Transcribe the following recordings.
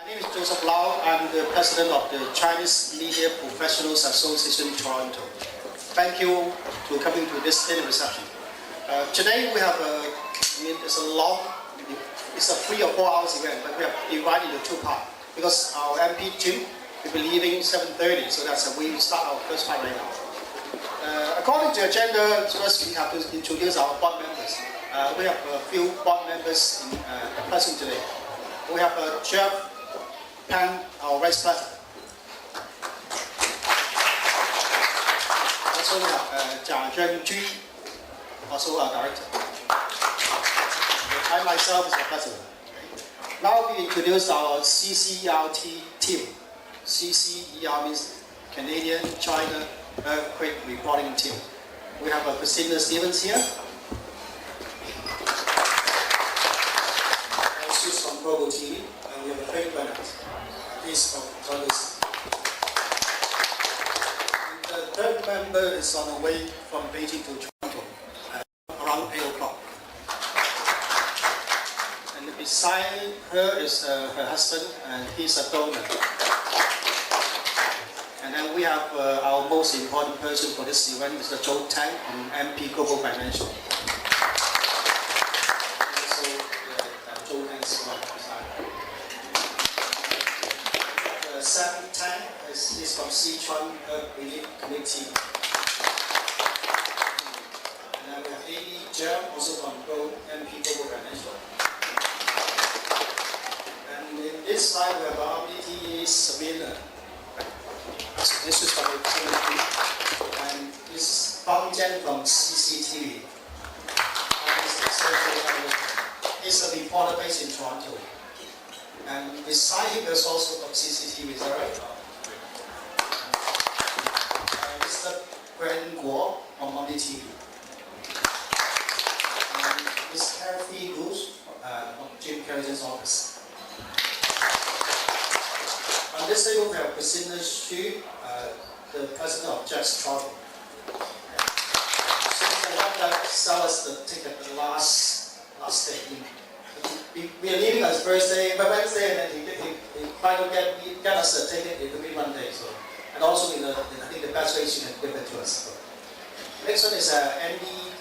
My name is Joseph Lau. I'm the president of the Chinese Media Professionals Association, Toronto. Thank you for coming to this dinner reception. Today we have it's a 3 or 4 hours event, but we have divided into 2 parts because our MP team will be leaving 7:30, so we start our first part right now. According to the agenda, first we have to introduce our board members. We have a few board members present today. We have Jeff Pan, our vice president. Also we have Chengdu, also our director. I myself is the president. Now we introduce our CCERT team. CCER means Canadian China Earthquake Reporting Team. We have Christina Stevens here. She's from Global TV, and we have Craig Bennett. He's from Congress. The third member is on the way from Beijing to Toronto around 8 o'clock. And beside her is her husband, and he's a donor. And then we have our most important person for this event, Mr. Joe Tang from MP Global Financial. So Joe Tang is from beside. Sam Tang is from Sichuan Earthquake Committee. And then we have Amy Zhang, also from MP Global Financial. And in this slide we have our RBT Sabina. This is from the community, and this is Fang Jian from CCTV. He's a reporter based in Toronto. And beside him is also from CCTV, is that right? Mr. Gwen Guo from Omni TV. And Ms. Kathy Goose from Jim Carrington's office. On this table we have Christina Xu, the president of Just Travel. She's the one that sell us the ticket the last day. We are leaving on Thursday, but Wednesday, and then he finally get us a ticket every Monday. So, and also I think the best way she can give it to us. Next one is Andy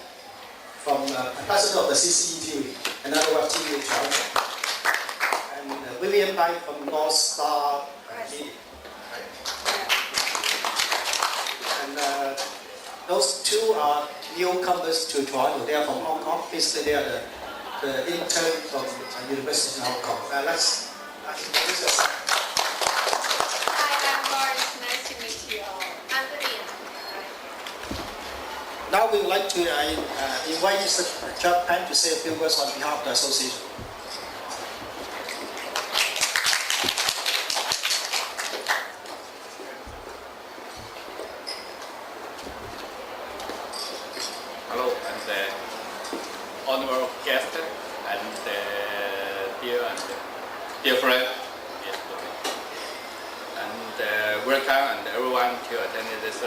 from president of the CCTV, another web TV in Toronto. And William Bai from North Star Media. And those two are newcomers to Toronto. They are from Hong Kong. Basically, they are the intern from University in Hong Kong. Let's introduce yourself. Hi, I'm Lawrence. Nice to meet you all. I'm Vivian. Now we would like to invite Mr. Jeff Pan to say a few words on behalf of the association. Hello, and honorable guest and dear friend, and welcome and everyone to attend this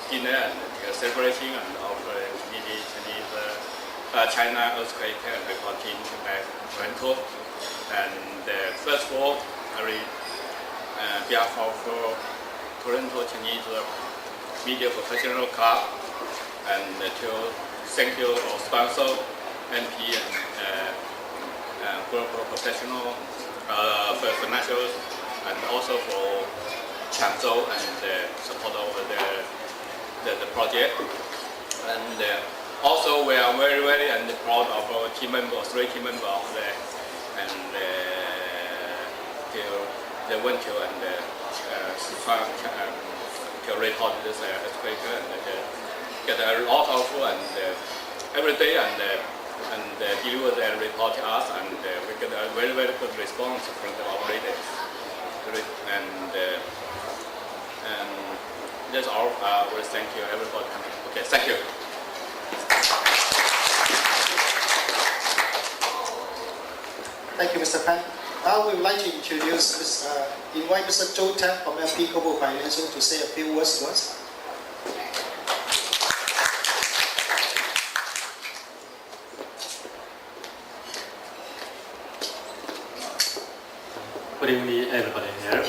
dinner and celebration and of China earthquake reporting by Wenchuan. And first of all, on behalf of Toronto Chinese Media Professional Club, and to thank you our sponsor, MP and global professional for financials, and also for Chengdu and support of the project. And also we are very and proud of our team members, 3 team members of the Wenchuan and Sichuan to report this earthquake and get a lot of every day and deliver the report to us, and we get a very good response from the operators. And that's all. We thank you everybody coming. Okay, thank you. Thank you, Mr. Pan. Now we would like to invite Mr. Joe Tang from MP Global Financial to say a few words to us. Good evening, everybody here.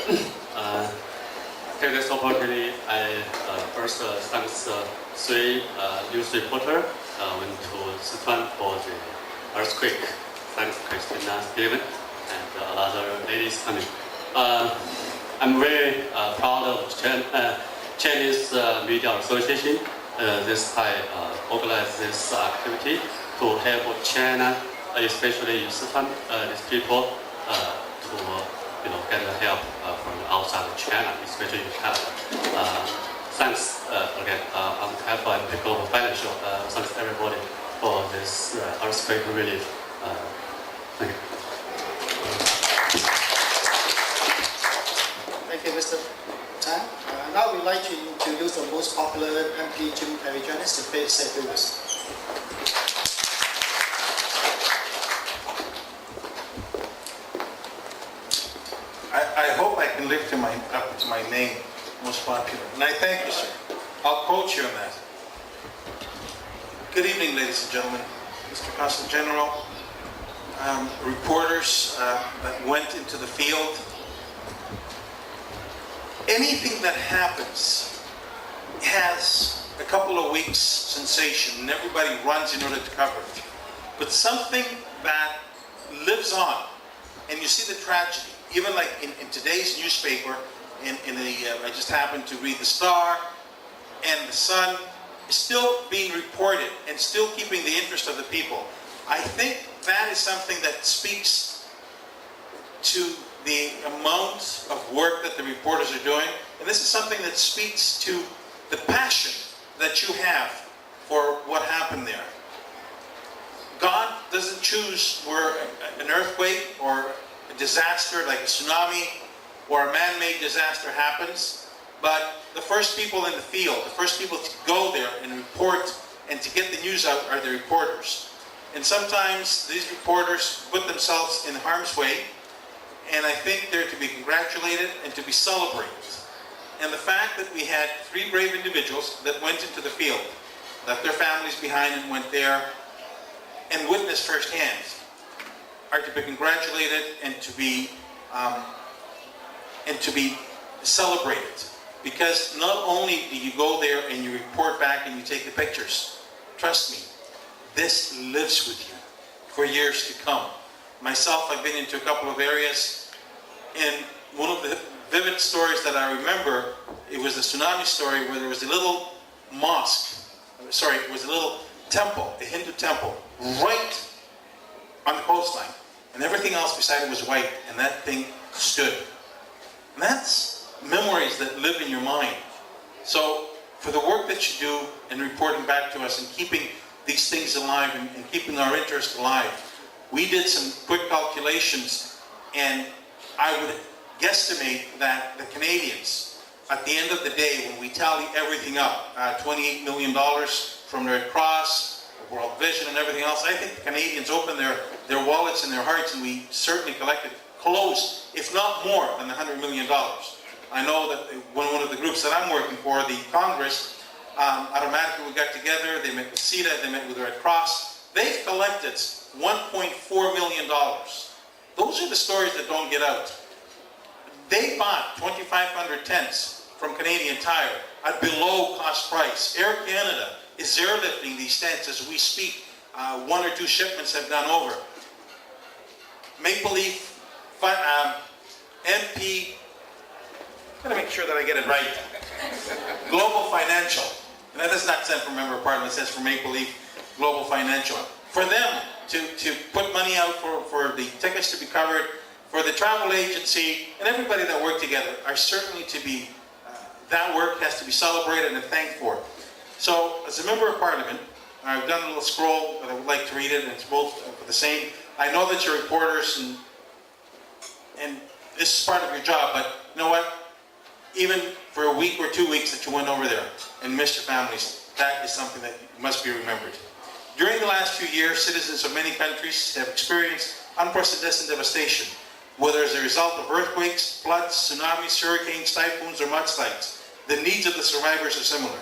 Take this opportunity, I first thanks three news reporters went to Sichuan for the earthquake. Thanks Christina, Steven, and other ladies coming. I'm very proud of Chinese Media Association. This time organized this activity to help China, especially in Sichuan, these people to get the help from outside of China, especially in Canada. Thanks again on behalf of the global financial. Thanks everybody for this earthquake relief. Thank you. Thank you, Mr. Tan. Now we'd like to introduce the most popular MP, Jim Perry-Janis, to say a few words. I hope I can live up to my name, most popular. And I thank you, sir. I'll quote you on that. Good evening, ladies and gentlemen. Mr. Consul General, reporters that went into the field. Anything that happens has a couple of weeks sensation and everybody runs in order to cover it. But something that lives on, and you see the tragedy, even like in today's newspaper, I just happened to read the Star, and the Sun is still being reported and still keeping the interest of the people. I think that is something that speaks to the amount of work that the reporters are doing, and this is something that speaks to the passion that you have for what happened there. God doesn't choose where an earthquake or a disaster like a tsunami or a man-made disaster happens, but the first people in the field, the first people to go there and report and to get the news out are the reporters. And sometimes these reporters put themselves in harm's way, and I think they're to be congratulated and to be celebrated. And the fact that we had three brave individuals that went into the field, left their families behind and went there and witnessed firsthand, are to be congratulated and to be celebrated. Because not only do you go there and you report back and you take the pictures, trust me, this lives with you for years to come. Myself, I've been into a couple of areas, and one of the vivid stories that I remember, it was the tsunami story where there was a little mosque, it was a little temple, a Hindu temple, right on the coastline. And everything else beside it was white, and that thing stood. And that's memories that live in your mind. So for the work that you do in reporting back to us and keeping these things alive and keeping our interest alive, we did some quick calculations, and I would guesstimate that the Canadians, at the end of the day, when we tally everything up, $28 million from the Red Cross, World Vision and everything else, I think the Canadians opened their wallets and their hearts, and we certainly collected close, if not more, than $100 million. I know that one of the groups that I'm working for, the Congress, automatically we got together, they met with CETA, they met with the Red Cross. They've collected $1.4 million. Those are the stories that don't get out. They bought 2,500 tents from Canadian Tire at below cost price. Air Canada is airlifting these tents as we speak. One or two shipments have gone over. Maple Leaf, MP, I'm going to make sure that I get it right. Global Financial. And that does not stand for Member of Parliament, it says for Maple Leaf, Global Financial. For them to put money out for the tickets to be covered, for the travel agency, and everybody that worked together are certainly to be, that work has to be celebrated and thanked for. So, as a Member of Parliament, I've done a little scroll, but I would like to read it, and it's both the same. I know that you're reporters, and this is part of your job, but you know what? Even for a week or 2 weeks that you went over there and missed your families, that is something that must be remembered. During the last few years, citizens of many countries have experienced unprecedented devastation, whether as a result of earthquakes, floods, tsunamis, hurricanes, typhoons, or mudslides. The needs of the survivors are similar.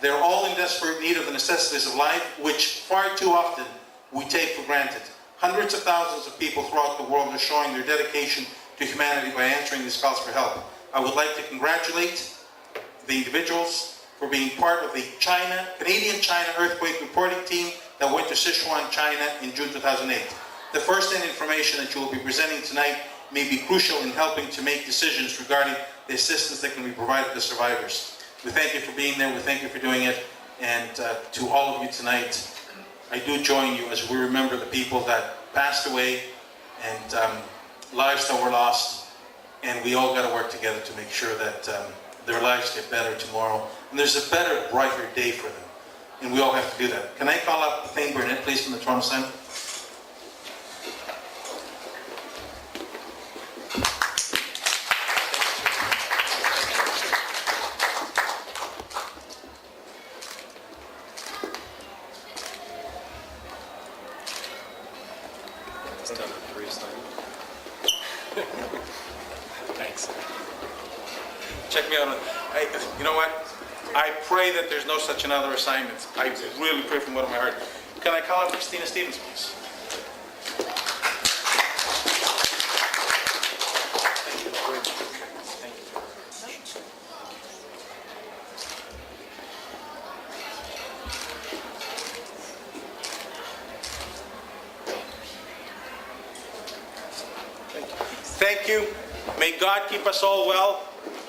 They're all in desperate need of the necessities of life, which far too often we take for granted. Hundreds of thousands of people throughout the world are showing their dedication to humanity by answering these calls for help. I would like to congratulate the individuals for being part of the Canadian-China earthquake reporting team that went to Sichuan, China in June 2008. The first-hand information that you will be presenting tonight may be crucial in helping to make decisions regarding the assistance that can be provided to survivors. We thank you for being there, we thank you for doing it, and to all of you tonight, I do join you as we remember the people that passed away and lives that were lost, and we all got to work together to make sure that their lives get better tomorrow, and there's a better, brighter day for them, and we all have to do that. Can I call up Thane Burnett, please, from the Toronto Sun? Thanks. Check me out. You know what? I pray that there's no such another assignment. I really pray from the bottom of my heart. Can I call up Christina Stevens, please? Thank you very much. Thank you. Thank you. May God keep us all well.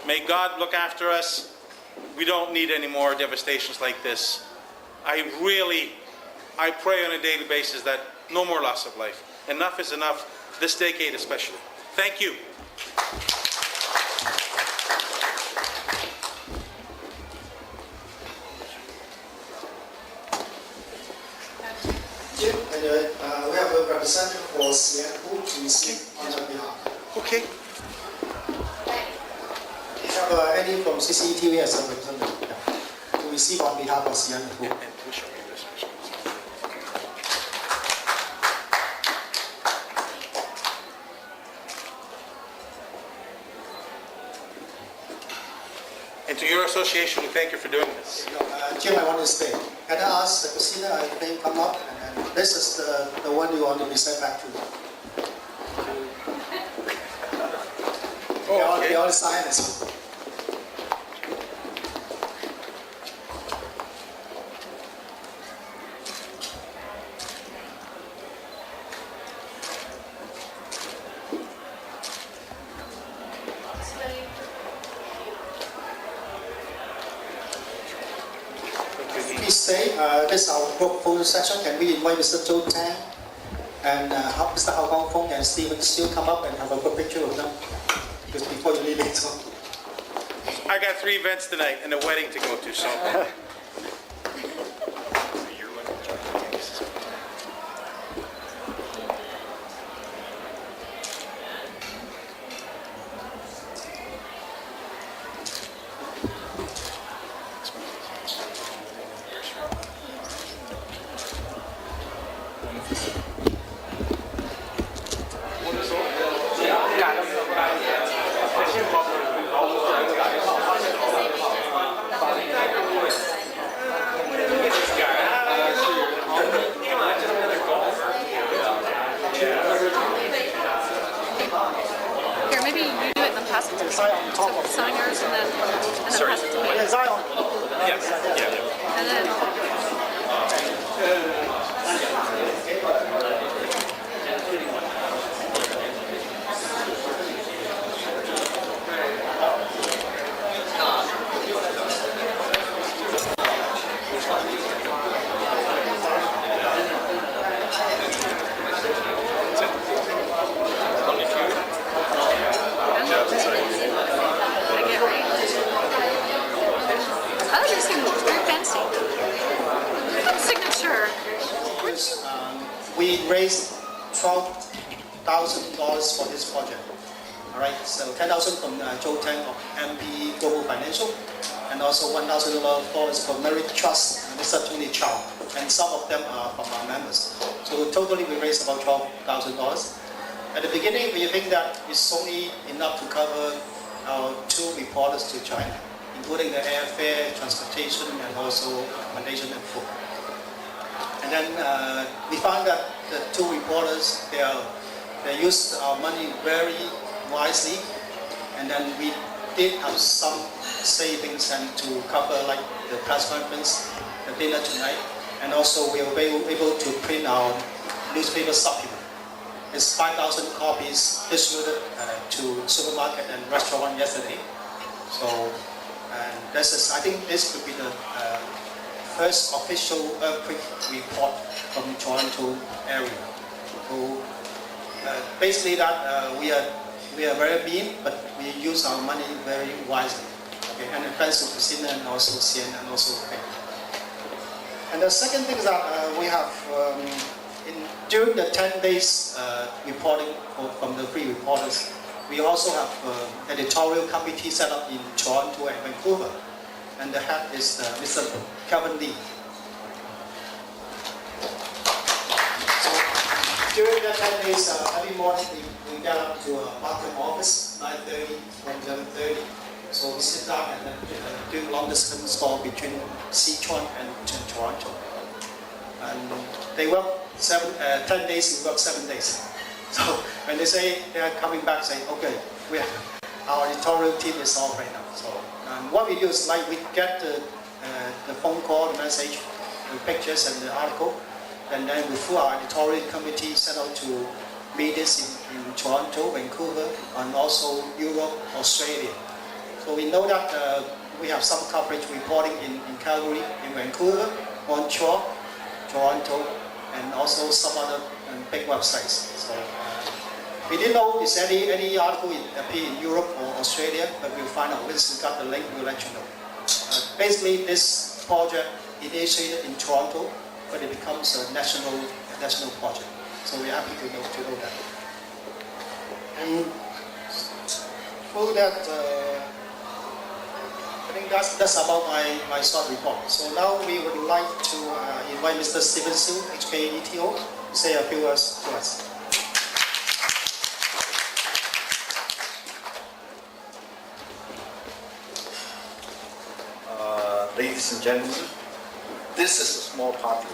May God look after us. We don't need any more devastations like this. I pray on a daily basis that no more loss of life. Enough is enough, this decade especially. Thank you. And we have a representative for Chengdu to receive on our behalf. Okay. Have any from CCTV as a representative to receive on behalf of Chengdu. And to your association, we thank you for doing this. Jim, I want to stay. Can I ask the Christina, I think, come up, and then this is the one you want to be sent back to. Oh, okay. They all sign it. Please stay. This is our group photo session. Can we invite Mr. Zhou Tang and Mr. Hao Guangfeng and Stephen Siu come up and have a good picture of them? Because before you leave it. I got 3 events tonight and a wedding to go to, so. Here, maybe you do it and then pass it to the signers and then pass it to me. Yeah, Zion. And then we raised $12,000 for this project. All right, so $10,000 from Zhou Tang of MP Global Financial, and also $1,000 from Merit Trust and Mr. Tony Chow, and some of them are from our members. So totally we raised about $12,000. At the beginning, we think that it's only enough to cover our 2 reporters to China, including the airfare, transportation, and also accommodation and food. And then we found that the 2 reporters, they used our money very wisely, and then we did have some savings and to cover like the press conference, the dinner tonight, and also we were able to print our newspaper supplement. It's 5,000 copies distributed to supermarket and restaurant yesterday. So, and this is, I think this could be the first official earthquake report from Toronto area. So, basically that we are very mean, but we use our money very wisely. Okay, and thanks to Christina and also Sian and also Quake. And the second thing is that we have during the 10 days reporting from the three reporters, we also have editorial committee set up in Toronto and Vancouver, and the head is Mr. Kevin Lee. So during the 10 days, every morning we get up to Markham office 9:30 from 11:30. So we sit down and do long distance call between Sichuan and Toronto. And they work 10 days, we work 7 days. So when they say they are coming back, saying, okay, our editorial team is off right now. So what we do is like we get the phone call, the message, the pictures and the article, and then we through our editorial committee send out to medias in Toronto, Vancouver, and also Europe, Australia. So we know that we have some coverage reporting in Calgary, in Vancouver, Montreal, Toronto, and also some other big websites. So we didn't know if any article appear in Europe or Australia, but we'll find out. Once we got the link, we'll let you know. Basically, this project initiated in Toronto, but it becomes a national project. So we're happy to know that. And through that, I think that's about my short report. So now we would like to invite Mr. Stephen Siu, HKETO, to say a few words to us. Ladies and gentlemen, this is a small party.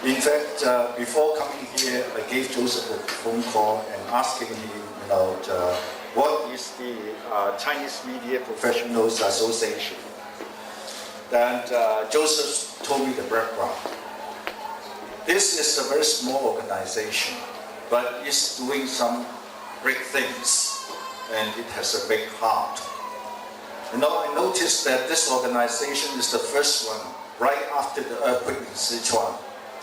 In fact, before coming here, I gave Joseph a phone call and asking him, what is the Chinese Media Professionals Association? And Joseph told me the background. This is a very small organization, but it's doing some great things, and it has a big heart. I noticed that this organization is the first one, right after the earthquake in Sichuan,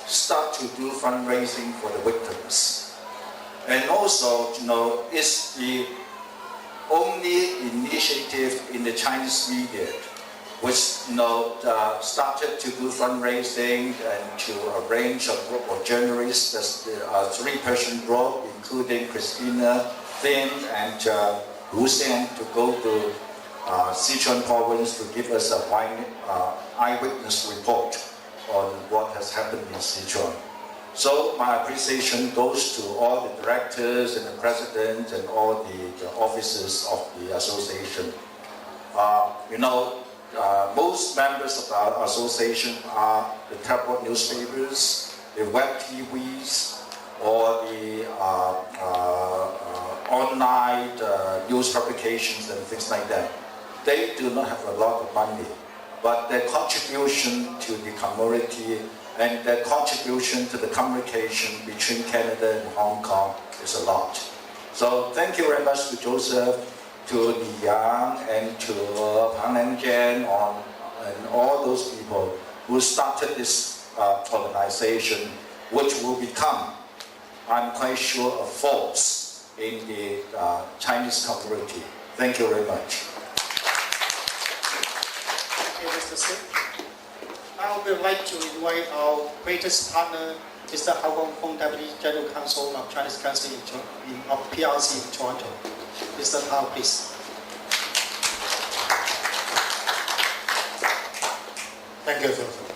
start to do fundraising for the victims. And also, it's the only initiative in the Chinese media which, started to do fundraising and to arrange a group of journalists. There's a three-person group, including Christina, Thin, and Hussein, to go to Sichuan Province to give us an eyewitness report on what has happened in Sichuan. So my appreciation goes to all the directors and the president and all the officers of the association. Most members of our association are the tabloid newspapers, the web TVs, or the online news publications and things like that. They do not have a lot of money, but their contribution to the community and their contribution to the communication between Canada and Hong Kong is a lot. So thank you very much to Joseph, to Li Yang, and to Pang Langjian, and all those people who started this organization, which will become, I'm quite sure, a force in the Chinese community. Thank you very much. Mr. Sim. Now we would like to invite our greatest partner, Mr. Hao Gongfeng, Deputy General Counsel of Chinese Council of PRC in Toronto. Mr. Hao, please. Thank you, Joseph.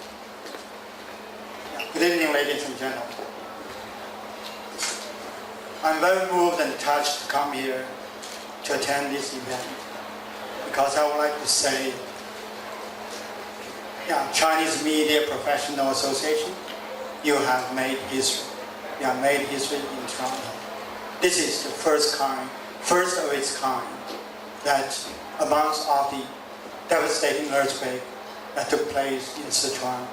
Good evening, ladies and gentlemen. I'm very moved and touched to come here to attend this event because I would like to say, Chinese Media Professional Association, you have made history. You have made history in Toronto. this is the first of its kind, that amongst of the devastating earthquake that took place in Sichuan,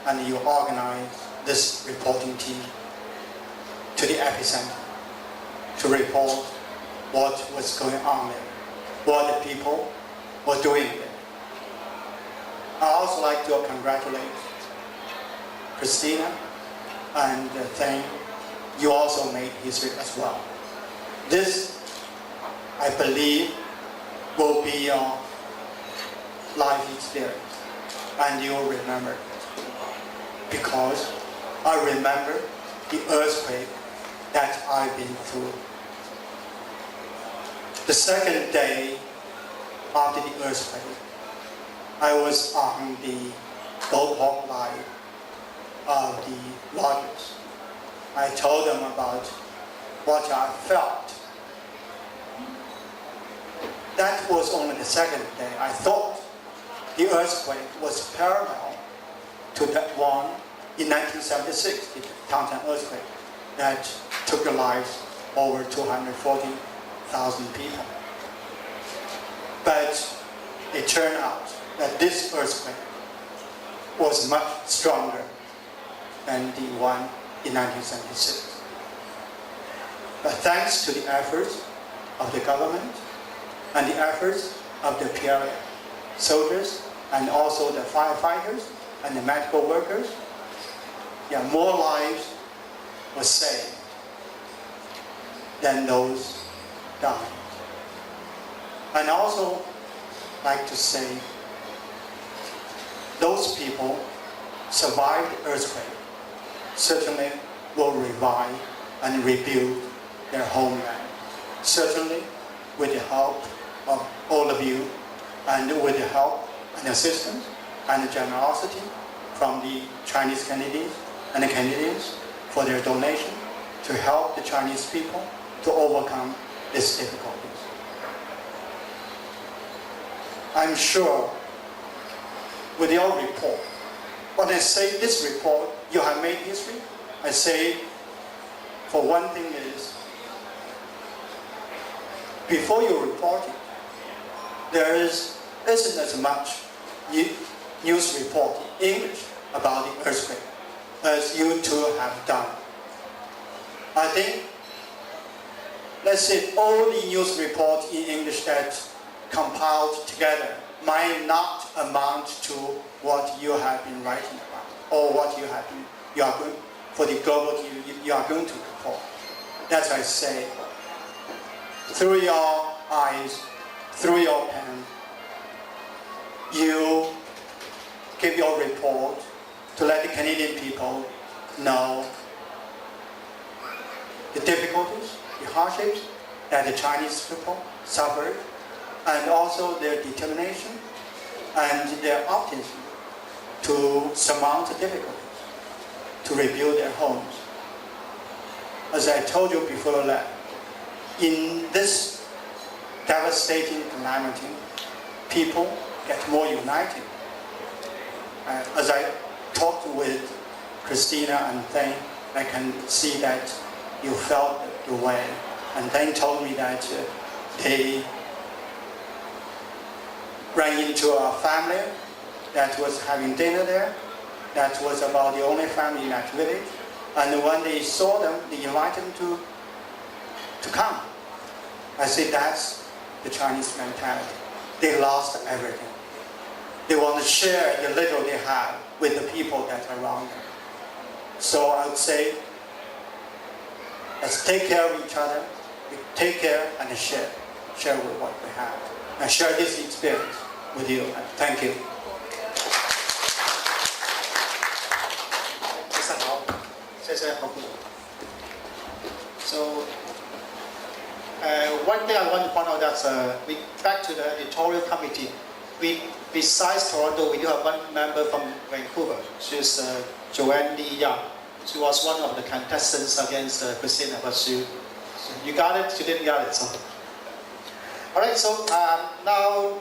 and you organized this reporting team to the epicenter to report what was going on there, what the people were doing there. I also like to congratulate Christina and thank you also made history as well. This, I believe, will be your life experience, and you will remember it. Because I remember the earthquake that I've been through. The second day after the earthquake, I was on the gold hawk line of the lodges. I told them about what I felt. That was only the second day. I thought the earthquake was parallel to that one in 1976, the Sichuan earthquake that took the lives over 240,000 people. But it turned out that this earthquake was much stronger than the one in 1976. But thanks to the efforts of the government and the efforts of the PLA soldiers and also the firefighters and the medical workers, more lives were saved than those died. And I also like to say those people survived the earthquake certainly will revive and rebuild their homeland. Certainly with the help of all of you and with the help and assistance and the generosity from the Chinese Canadians and the Canadians for their donation to help the Chinese people to overcome these difficulties. I'm sure with your report, when I say this report, you have made history, I say for one thing is, before you report it, there isn't as much news report in English about the earthquake as you two have done. I think, let's say all the news reports in English that compiled together might not amount to what you have been writing about or what you are going for the global TV you are going to report. That's why I say, through your eyes, through your pen, you give your report to let the Canadian people know the difficulties, the hardships that the Chinese people suffered, and also their determination and their optimism to surmount the difficulties, to rebuild their homes. As I told you before that, in this devastating calamity, people get more united. As I talked with Christina and Thane, I can see that you felt the way. And Thane told me that they ran into a family that was having dinner there. That was about the only family in that village. And when they saw them, they invited them to come. I said, that's the Chinese mentality. They lost everything. They want to share the little they have with the people that are around them. So I would say, let's take care of each other, take care and share with what we have. And share this experience with you. Thank you. So, one thing I want to point out that back to the editorial committee, besides Toronto, we do have one member from Vancouver. She's Joanne Lee Young. She was one of the contestants against Christina, but you got it, she didn't get it. So. All right, so now,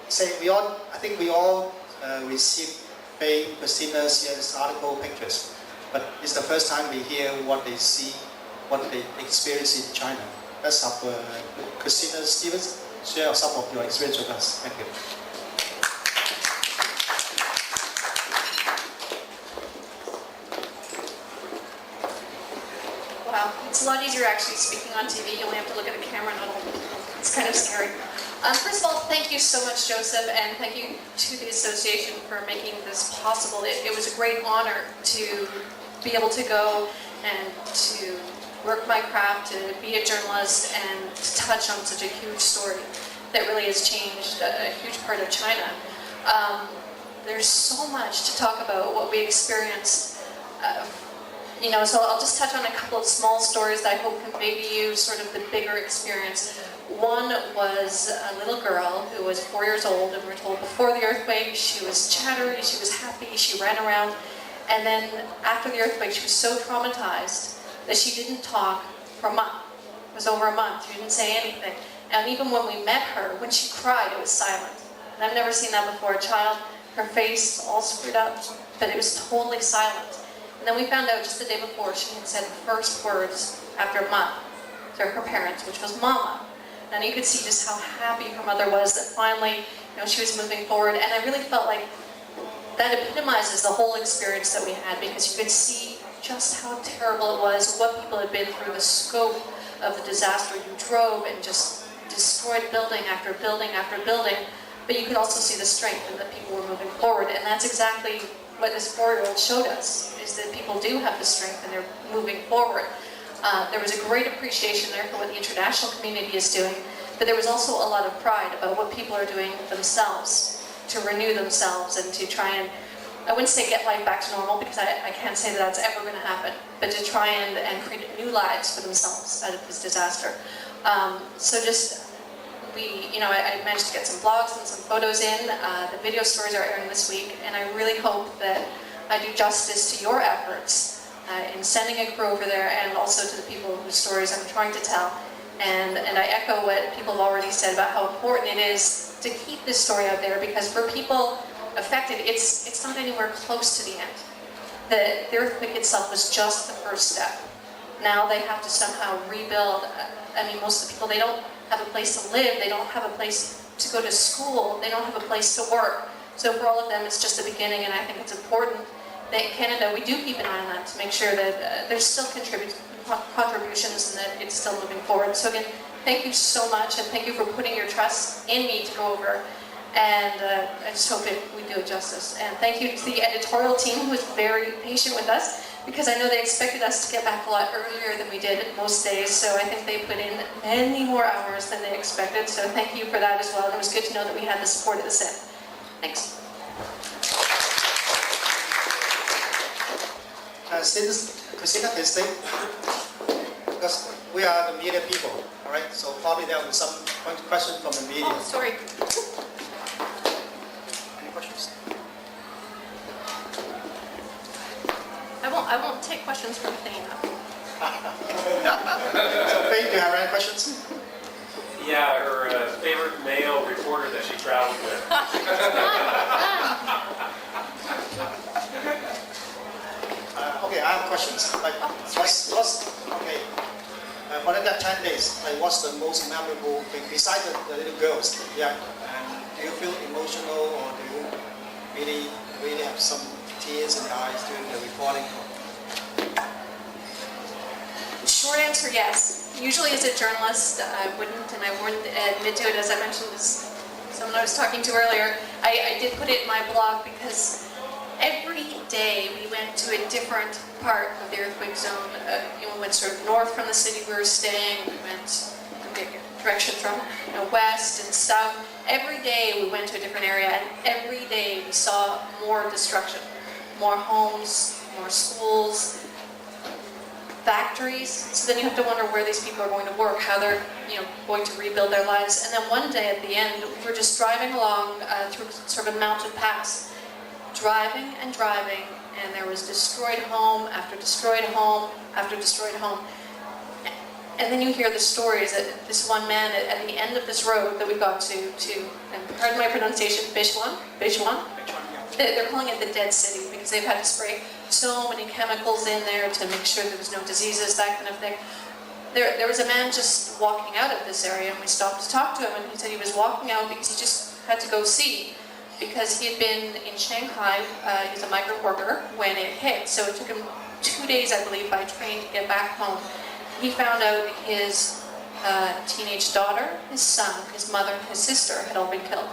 I think we all received Faye, Christina's article pictures, but it's the first time we hear what they see what they experience in China. Let's have Christina Stevens share some of your experience with us. Thank you. Wow, it's a lot easier actually speaking on TV. You only have to look at the camera and it's kind of scary. First of all, thank you so much, Joseph, and thank you to the association for making this possible. It was a great honor to be able to go and to work my craft, to be a journalist, and to touch on such a huge story that really has changed a huge part of China. There's so much to talk about what we experienced. So I'll just touch on a couple of small stories that I hope convey to you sort of the bigger experience. One was a little girl who was 4 years old, and we're told before the earthquake she was chattery, she was happy, she ran around, and then after the earthquake she was so traumatized that she didn't talk for a month. It was over a month, she didn't say anything. And even when we met her, when she cried, it was silent. And I've never seen that before. A child, her face all screwed up, but it was totally silent. And then we found out just the day before she had said the first words after a month to her parents, which was "Mama." And you could see just how happy her mother was that finally, she was moving forward. And I really felt like that epitomizes the whole experience that we had, because you could see just how terrible it was, what people had been through, the scope of the disaster. You drove and just destroyed building after building after building, but you could also see the strength and that people were moving forward. And that's exactly what this 4-year-old showed us, is that people do have the strength and they're moving forward. There was a great appreciation there for what the international community is doing, but there was also a lot of pride about what people are doing themselves to renew themselves and to try and, I wouldn't say get life back to normal, because I can't say that that's ever going to happen, but to try and create new lives for themselves out of this disaster. I managed to get some blogs and some photos in. The video stories are airing this week, and I really hope that I do justice to your efforts in sending a crew over there, and also to the people whose stories I'm trying to tell. And I echo what people have already said about how important it is to keep this story out there, because for people affected, it's not anywhere close to the end. The earthquake itself was just the first step. Now they have to somehow rebuild. Most of the people, they don't have a place to live, they don't have a place to go to school, they don't have a place to work. So for all of them, it's just the beginning, and I think it's important that in Canada we do keep an eye on that to make sure that there's still contributions and that it's still moving forward. So again, thank you so much, and thank you for putting your trust in me to go over. And I just hope we do it justice. And thank you to the editorial team, who was very patient with us, because I know they expected us to get back a lot earlier than we did most days. So I think they put in many more hours than they expected. So thank you for that as well. And it was good to know that we had the support of the Senate. Thanks. Since Christina can stay, because we are the media people, all right? So probably there will be some question from the media. Oh, sorry. Any questions? I won't take questions from Thane. So Faye, do you have any questions? Yeah, her favorite male reporter that she traveled with. Okay, I have questions. For that 10 days, what's the most memorable thing besides the little girls? Yeah, and do you feel emotional, or do you really have some tears and eyes during the reporting? Short answer, yes. Usually as a journalist, I wouldn't admit to it, as I mentioned to someone I was talking to earlier. I did put it in my blog because every day we went to a different part of the earthquake zone. We went sort of north from the city we were staying, we went in the direction from west and south. Every day we went to a different area, and every day we saw more destruction. More homes, more schools, factories. So then you have to wonder where these people are going to work, how they're going to rebuild their lives. And then one day at the end, we were just driving along through sort of a mountain pass, driving and driving, and there was destroyed home after destroyed home after destroyed home. And then you hear the stories that this one man at the end of this road that we got to, and pardon my pronunciation, Sichuan, they're calling it the Dead City because they've had to spray so many chemicals in there to make sure there was no diseases, that kind of thing. There was a man just walking out of this area, and we stopped to talk to him, and he said he was walking out because he just had to go see, because he had been in Shanghai, he's a migrant worker, when it hit, so it took him 2 days, I believe, by train to get back home. He found out his teenage daughter, his son, his mother, his sister had all been killed.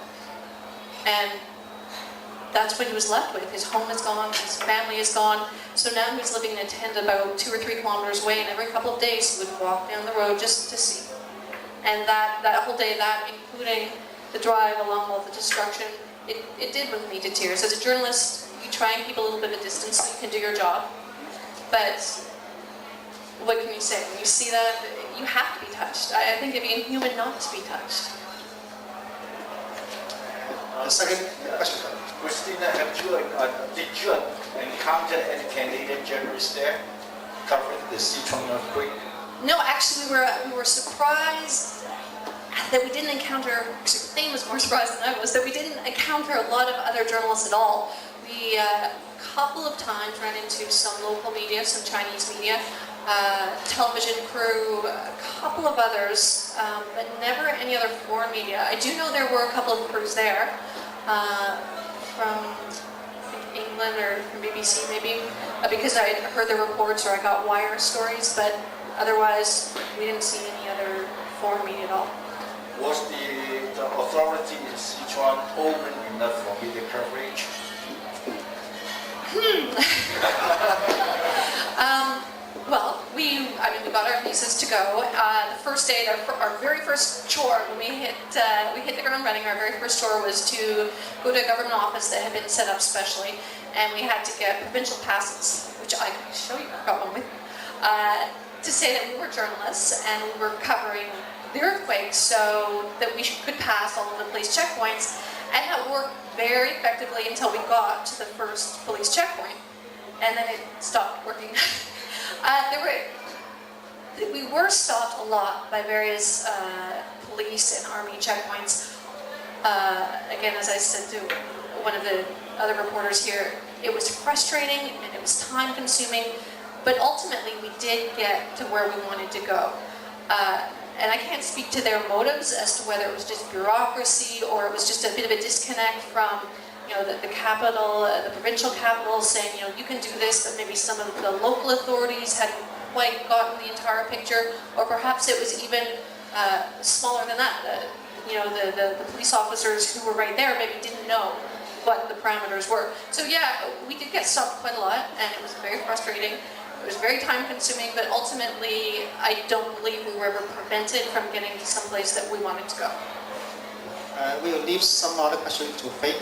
And that's what he was left with. His home is gone, his family is gone. So now he's living in a tent about 2 or 3 kilometers away, and every couple of days he would walk down the road just to see. And that whole day, including the drive along all the destruction, it did move me to tears. As a journalist, you try and keep a little bit of distance so you can do your job. But what can you say? When you see that, you have to be touched. I think it'd be inhuman not to be touched. The second question. Christina, did you encounter any Canadian journalists there covering the Sichuan earthquake? No, actually, we were surprised that we didn't encounter. Actually, Thane was more surprised than I was that we didn't encounter a lot of other journalists at all. We a couple of times ran into some local media, some Chinese media, television crew, a couple of others, but never any other foreign media. I do know there were a couple of crews there. From I think England or from BBC maybe, because I heard the reports or I got wire stories, but otherwise we didn't see any other foreign media at all. Was the authority in Sichuan open enough for media coverage? Well, we got our visas to go. The first day, our very first chore when we hit the ground running. Our very first chore was to go to a government office that had been set up specially, and we had to get provincial passes, which I can show you. I got one with me, to say that we were journalists and we were covering the earthquake, so that we could pass all of the police checkpoints, and that worked very effectively until we got to the first police checkpoint, and then it stopped working. We were stopped a lot by various police and army checkpoints. Again, as I said to one of the other reporters here, it was frustrating and it was time consuming, but ultimately we did get to where we wanted to go. And I can't speak to their motives as to whether it was just bureaucracy or it was just a bit of a disconnect from the capital, the provincial capital saying, you can do this, but maybe some of the local authorities hadn't quite gotten the entire picture, or perhaps it was even smaller than that. The police officers who were right there maybe didn't know what the parameters were. So yeah, we did get stopped quite a lot, and it was very frustrating. It was very time consuming, but ultimately, I don't believe we were ever prevented from getting to some place that we wanted to go. We will leave some other questions to Faith.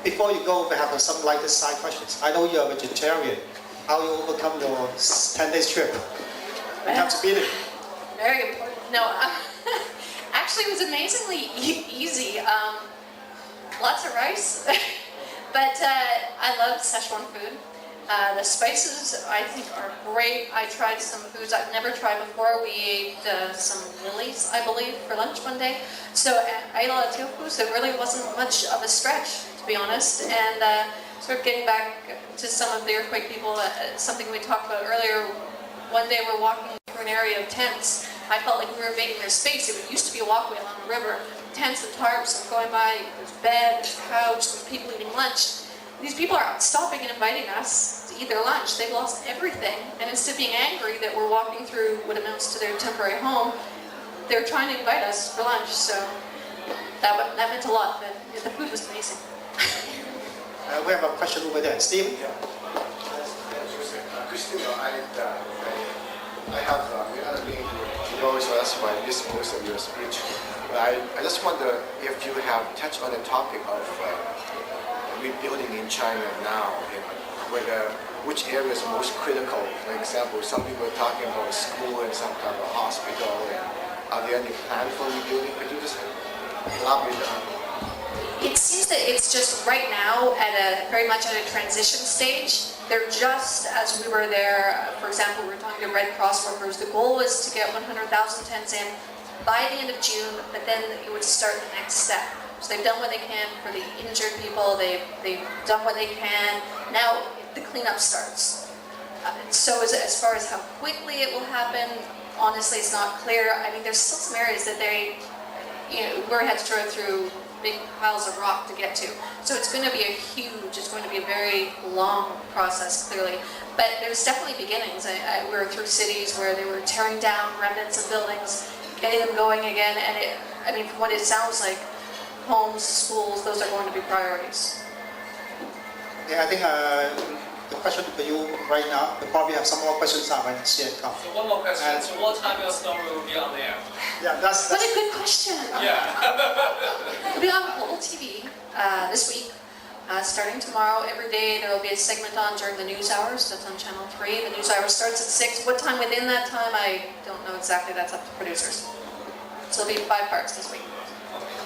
Before you go, we have some lighter side questions. I know you're a vegetarian. How you overcome your 10 days trip? You have to beat it. Very important. No, actually it was amazingly easy. Lots of rice, but I love Sichuan food. The spices, I think, are great. I tried some foods I've never tried before. We ate some lilies, I believe, for lunch one day. So I ate a lot of tofu, so it really wasn't much of a stretch, to be honest. And sort of getting back to some of the earthquake people, something we talked about earlier, one day we're walking through an area of tents. I felt like we were invading their space. It used to be a walkway along the river. Tents and tarps and going by, there's bed, there's couch, there's people eating lunch. These people are stopping and inviting us to eat their lunch. They've lost everything, and instead of being angry that we're walking through what amounts to their temporary home, they're trying to invite us for lunch. So that meant a lot. The food was amazing. We have a question over there. Steve? Yeah. Christina, I have another thing you always ask my list most of your speech. But I just wonder if you have touched on the topic of rebuilding in China now, which area is most critical. For example, some people are talking about school and some kind of hospital. And are there any plans for rebuilding? Could you just elaborate on that? It seems that it's just right now very much at a transition stage. They're just as we were there, for example, we were talking to Red Cross workers. The goal was to get 100,000 tents in by the end of June, but then it would start the next step. So they've done what they can for the injured people. They've done what they can. Now the cleanup starts. So as far as how quickly it will happen, honestly, it's not clear. I mean, there's still some areas that we're going to have to drive through big piles of rock to get to. So it's going to be it's going to be a very long process, clearly. But there's definitely beginnings. We were through cities where they were tearing down remnants of buildings, getting them going again, and I mean, from what it sounds like, homes, schools, those are going to be priorities. Yeah, I think the question for you right now, we probably have some more questions now when she had come. So one more question. So what time your story will be on the air? Yeah, that's What a good question. Yeah. It'll be on local TV this week. Starting tomorrow, every day there will be a segment on during the news hours. That's on Channel 3. The news hour starts at 6. What time within that time, I don't know exactly. That's up to producers. So it'll be 5 parts this week.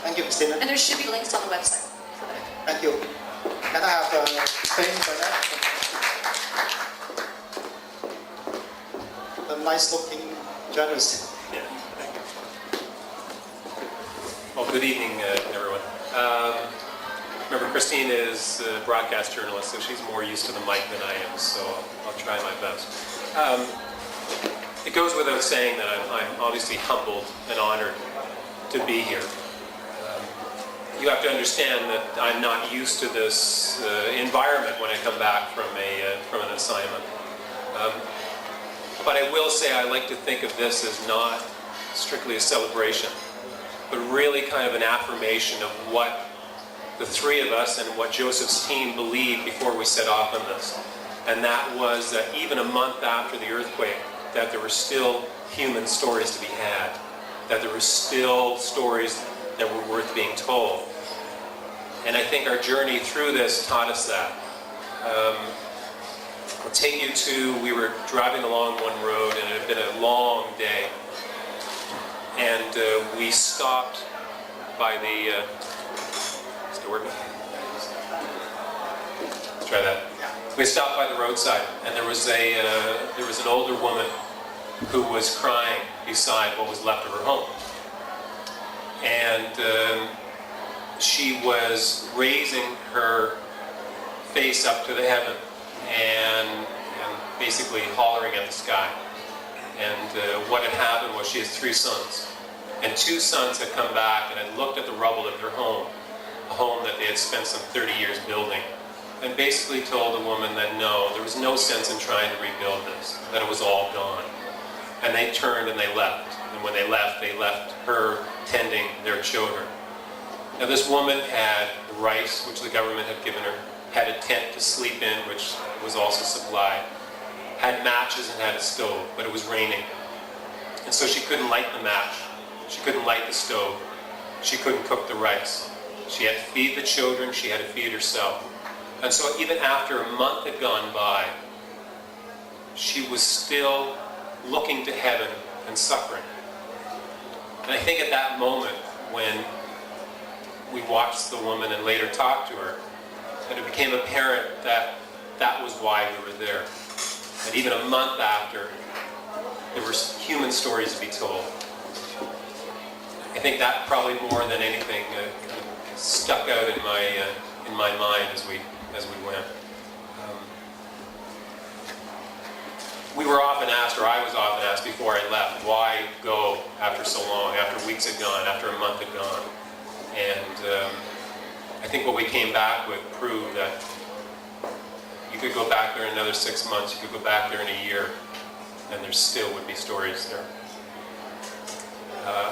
Thank you, Christina. And there should be links on the website for that. Thank you. Can I have Spain for that? The nice-looking journalist. Yeah. Well, good evening, everyone. Remember, Christine is a broadcast journalist, so she's more used to the mic than I am, so I'll try my best. It goes without saying that I'm obviously humbled and honored to be here. You have to understand that I'm not used to this environment when I come back from an assignment. But I will say I like to think of this as not strictly a celebration, but really kind of an affirmation of what the three of us and what Joseph's team believed before we set off on this. And that was that even a month after the earthquake, that there were still human stories to be had, that there were still stories that were worth being told. And I think our journey through this taught us that. I'll take you to, we were driving along one road and it had been a long day. And we stopped by the, still working? Let's try that. We stopped by the roadside and there was an older woman who was crying beside what was left of her home. And she was raising her face up to the heaven and basically hollering at the sky. And what had happened was she has 3 sons. And 2 sons had come back and had looked at the rubble of their home, a home that they had spent some 30 years building, and basically told the woman that no, there was no sense in trying to rebuild this, that it was all gone. And they turned and they left. And when they left her tending their children. Now this woman had rice, which the government had given her, had a tent to sleep in, which was also supplied, had matches and had a stove, but it was raining. And so she couldn't light the match, she couldn't light the stove, she couldn't cook the rice. She had to feed the children, she had to feed herself. And so even after a month had gone by, she was still looking to heaven and suffering. And I think at that moment, when we watched the woman and later talked to her, that it became apparent that that was why we were there. And even a month after, there were human stories to be told. I think that probably more than anything stuck out in my mind as we went. We were often asked, or I was often asked before I left, why go after so long, after weeks had gone, after a month had gone. And I think what we came back with proved that you could go back there in another 6 months, you could go back there in a year, and there still would be stories there.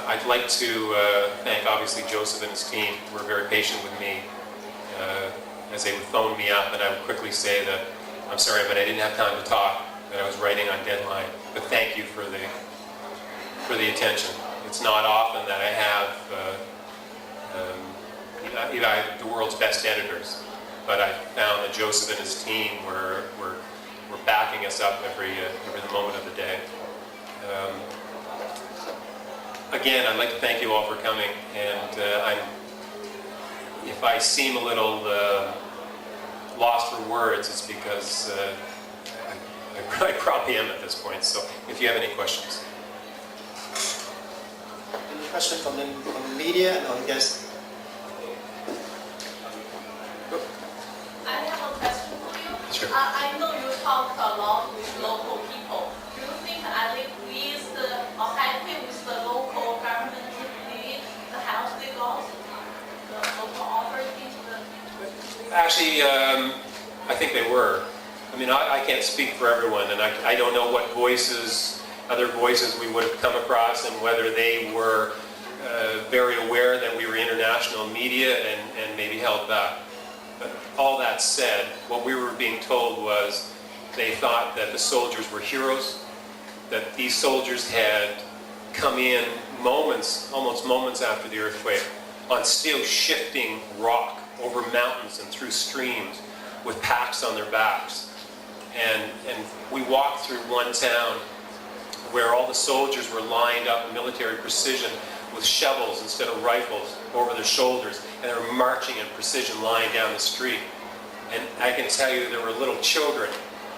I'd like to thank obviously Joseph and his team who were very patient with me as they would phone me up, and I would quickly say that I'm sorry, but I didn't have time to talk, that I was writing on deadline. But thank you for the attention. It's not often that I have the world's best editors, but I found that Joseph and his team were backing us up every moment of the day. Again, I'd like to thank you all for coming, and if I seem a little lost for words, it's because I probably am at this point. So if you have any questions. Any question from the media? No, yes. I have a question for you. Sure. I know you talk a lot with Actually, I think they were. I mean, I can't speak for everyone, and I don't know what other voices we would have come across, and whether they were very aware that we were international media and maybe held back. But all that said, what we were being told was they thought that the soldiers were heroes, that these soldiers had come in almost moments after the earthquake, on still shifting rock over mountains and through streams with packs on their backs. And we walked through one town where all the soldiers were lined up in military precision with shovels instead of rifles over their shoulders, and they were marching in precision line down the street. And I can tell you there were little children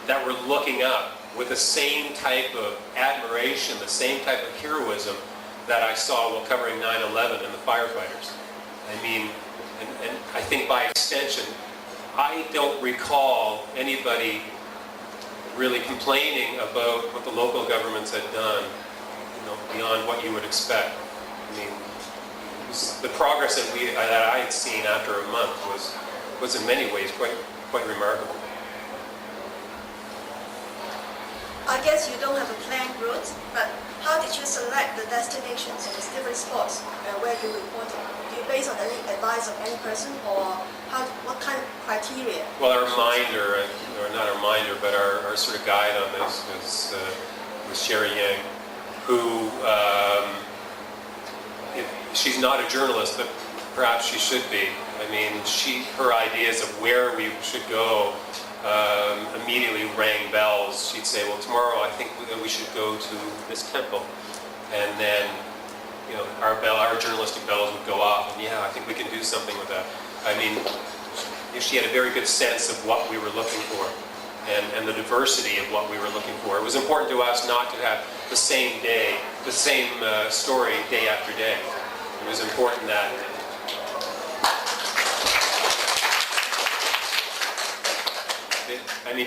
that were looking up with the same type of admiration, the same type of heroism that I saw while covering 9/11 and the firefighters. I mean, and I think by extension, I don't recall anybody really complaining about what the local governments had done, beyond what you would expect. I mean, the progress that I had seen after a month was in many ways quite remarkable. I guess you don't have a planned route, but how did you select the destinations and the different spots where you reported? Do you base on any advice of any person, or what kind of criteria? Well, our reminder, or not our reminder, but our sort of guide on this was Sherry Yang, who, she's not a journalist, but perhaps she should be. I mean, her ideas of where we should go immediately rang bells. She'd say, well, tomorrow I think we should go to this temple. And then, our journalistic bells would go off, and yeah, I think we can do something with that. I mean, she had a very good sense of what we were looking for, and the diversity of what we were looking for. It was important to us not to have the same story day after day. It was important that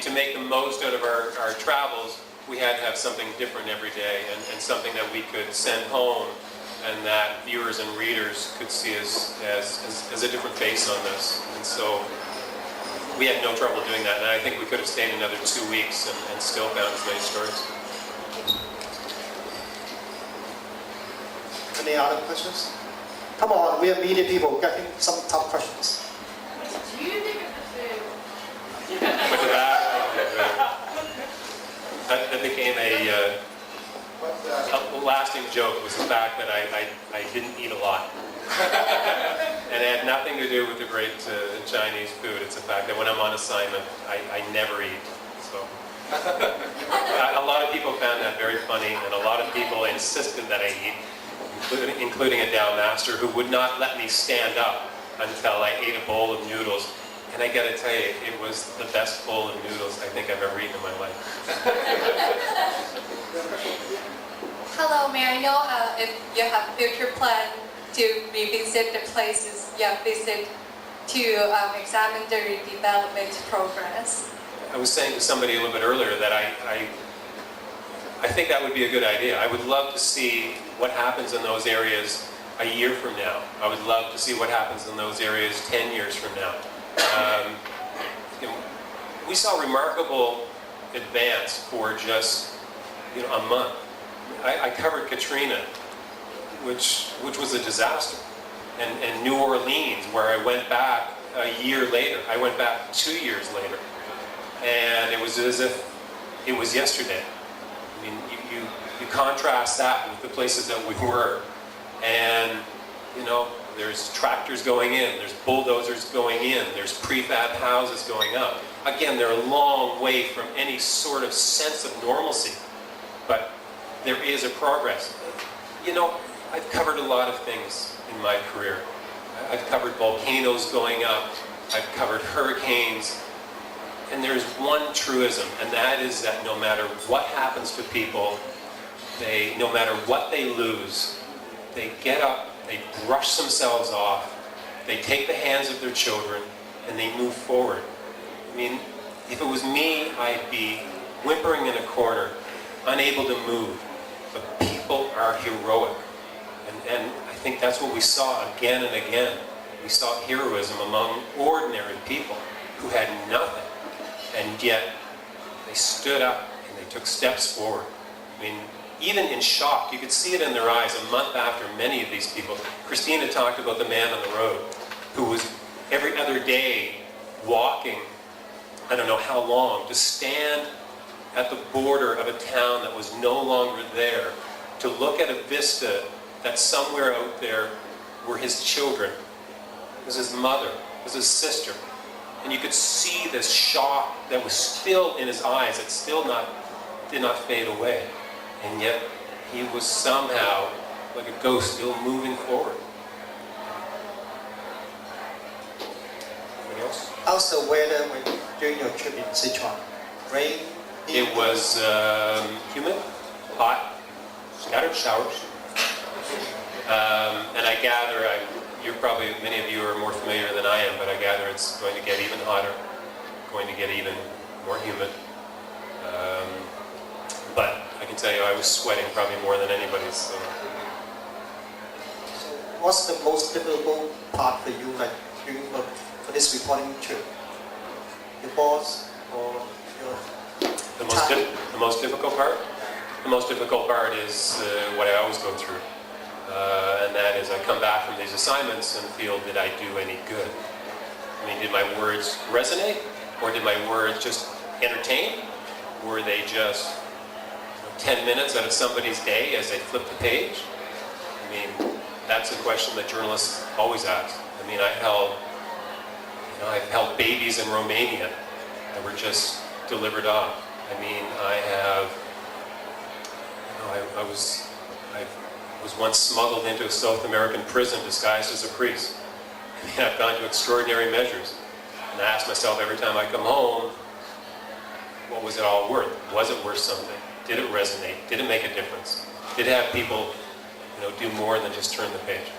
to make the most out of our travels, we had to have something different every day, and something that we could send home, and that viewers and readers could see as a different face on this. And so we had no trouble doing that, and I think we could have stayed another 2 weeks and still found as many stories. Any other questions? Come on, we are media people, getting some tough questions. Do you think Look at that. That became a lasting joke, was the fact that I didn't eat a lot. And it had nothing to do with the great Chinese food. It's the fact that when I'm on assignment, I never eat. So a lot of people found that very funny, and a lot of people insisted that I eat, including a Dow master who would not let me stand up until I ate a bowl of noodles. And I gotta tell you, it was the best bowl of noodles I think I've ever eaten in my life. Hello, may I know if you have future plan to revisit the places you have visited to examine the redevelopment progress? I was saying to somebody a little bit earlier that I think that would be a good idea. I would love to see what happens in those areas a year from now. I would love to see what happens in those areas 10 years from now. We saw remarkable advance for just a month. I covered Katrina, which was a disaster, and New Orleans, where I went back a year later. I went back 2 years later, and it was as if it was yesterday. I mean, you contrast that with the places that we were, and there's tractors going in, there's bulldozers going in, there's prefab houses going up. Again, they're a long way from any sort of sense of normalcy, but there is a progress. I've covered a lot of things in my career. I've covered volcanoes going up, I've covered hurricanes, and there's one truism, and that is that no matter what happens to people, no matter what they lose, they get up, they brush themselves off, they take the hands of their children, and they move forward. I mean, if it was me, I'd be whimpering in a corner, unable to move. But people are heroic. And I think that's what we saw again and again. We saw heroism among ordinary people who had nothing, and yet they stood up and they took steps forward. I mean, even in shock, you could see it in their eyes a month after many of these people. Christina talked about the man on the road who was every other day walking, I don't know how long, to stand at the border of a town that was no longer there, to look at a vista that somewhere out there were his children, was his mother, was his sister. And you could see this shock that was still in his eyes, that still did not fade away. And yet he was somehow like a ghost still moving forward. Anybody else? How's the weather during your trip in Sichuan? Rain? It was humid, hot, scattered showers. And I gather, many of you are more familiar than I am, but I gather it's going to get even hotter, going to get even more humid. But I can tell you I was sweating probably more than anybody. So. What's the most difficult part for you, like for this reporting trip? Your boss or your The most difficult part? The most difficult part is what I always go through. And that is I come back from these assignments and feel, did I do any good? I mean, did my words resonate? Or did my words just entertain? Were they just 10 minutes out of somebody's day as they flip the page? I mean, that's a question that journalists always ask. I mean, I've held babies in Romania that were just delivered off. I mean, I was once smuggled into a South American prison disguised as a priest. I mean, I've gone to extraordinary measures. And I ask myself every time I come home, what was it all worth? Was it worth something? Did it resonate? Did it make a difference? Did it have people, do more than just turn the page?